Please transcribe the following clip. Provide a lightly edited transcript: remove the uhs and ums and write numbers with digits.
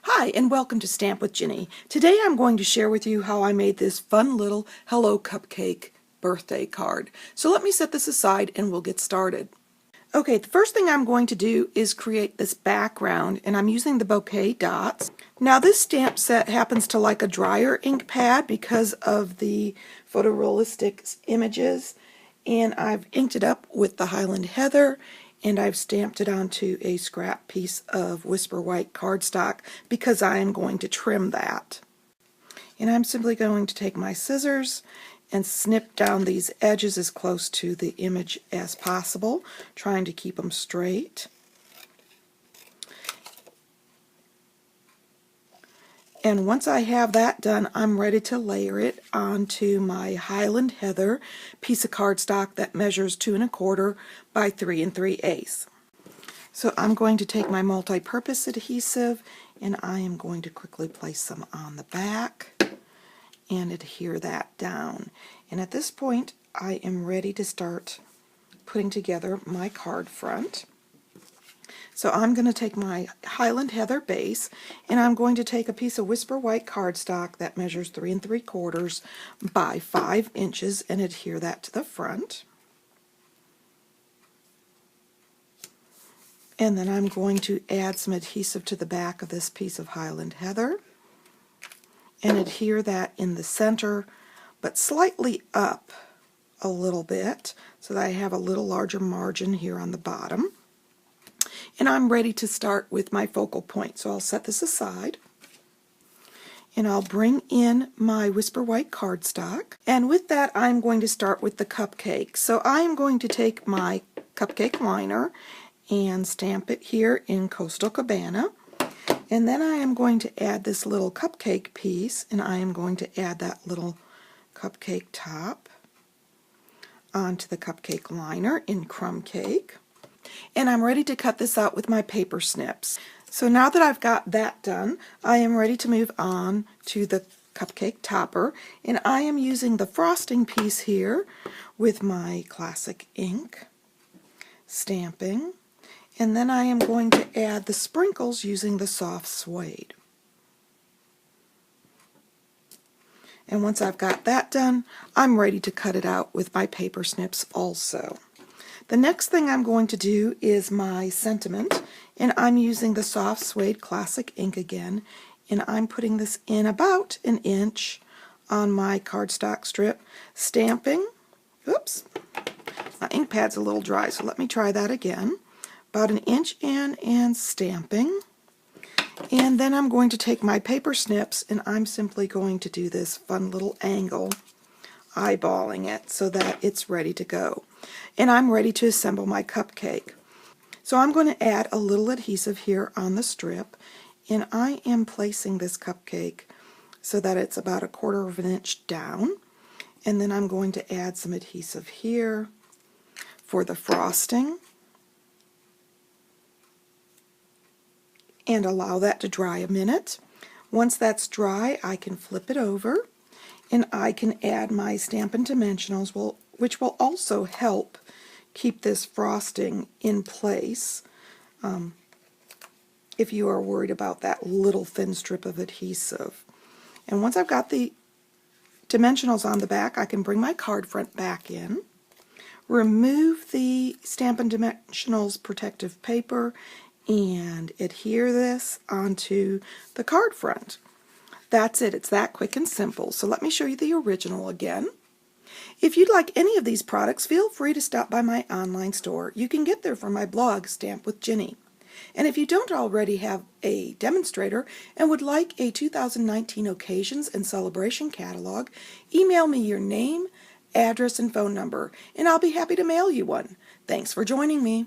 Hi, and welcome to Stamp with Ginny. Today I'm going to share with you how I made this fun little Hello Cupcake birthday card. So let me set this aside and we'll get started. Okay, the first thing I'm going to do is create this background, and I'm using the bouquet dots. Now this stamp set happens to like a drier ink pad because of the photorealistic images, and I've inked it up with the Highland Heather, and I've stamped it onto a scrap piece of Whisper White cardstock because I am going to trim that. And I'm simply going to take my scissors and snip down these edges as close to the image as possible, trying to keep them straight. And once I have that done, I'm ready to layer it onto my Highland Heather piece of cardstock that measures 2 1/4 by 3 3/8. So I'm going to take my multi-purpose adhesive and I am going to quickly place some on the back and adhere that down. And at this point, I am ready to start putting together my card front. So I'm going to take my Highland Heather base, and I'm going to take a piece of Whisper White cardstock that measures 3 3/4 by 5 inches and adhere that to the front. And then I'm going to add some adhesive to the back of this piece of Highland Heather and adhere that in the center, but slightly up a little bit so that I have a little larger margin here on the bottom. And I'm ready to start with my focal point. So I'll set this aside and I'll bring in my Whisper White cardstock. And with that, I'm going to start with the cupcake. So I am going to take my cupcake liner and stamp it here in Coastal Cabana. And then I am going to add this little cupcake piece, and I am going to add that little cupcake top onto the cupcake liner in Crumb Cake. And I'm ready to cut this out with my paper snips. So now that I've got that done, I am ready to move on to the cupcake topper, and I am using the frosting piece here with my classic ink, stamping, and then I am going to add the sprinkles using the soft suede. And once I've got that done, I'm ready to cut it out with my paper snips also. The next thing I'm going to do is my sentiment, and I'm using the soft suede classic ink again, and I'm putting this in about 1 inch on my cardstock strip, stamping. Oops, my ink pad's a little dry, so let me try that again. About 1 inch in and stamping. And then I'm going to take my paper snips and I'm simply going to do this fun little angle, eyeballing it so that it's ready to go. And I'm ready to assemble my cupcake. So I'm going to add a little adhesive here on the strip, and I am placing this cupcake so that it's about 1/4 of an inch down. And then I'm going to add some adhesive here for the frosting and allow that to dry a minute. Once that's dry, I can flip it over and I can add my Stampin' Dimensionals, which will also help keep this frosting in place if you are worried about that little thin strip of adhesive. And once I've got the dimensionals on the back, I can bring my card front back in, remove the Stampin' Dimensionals protective paper, and adhere this onto the card front. That's it. It's that quick and simple. So let me show you the original again. If you'd like any of these products, feel free to stop by my online store. You can get there from my blog, Stamp with Ginny. And if you don't already have a demonstrator and would like a 2019 Occasions and Celebration catalog, email me your name, address, and phone number, and I'll be happy to mail you one. Thanks for joining me.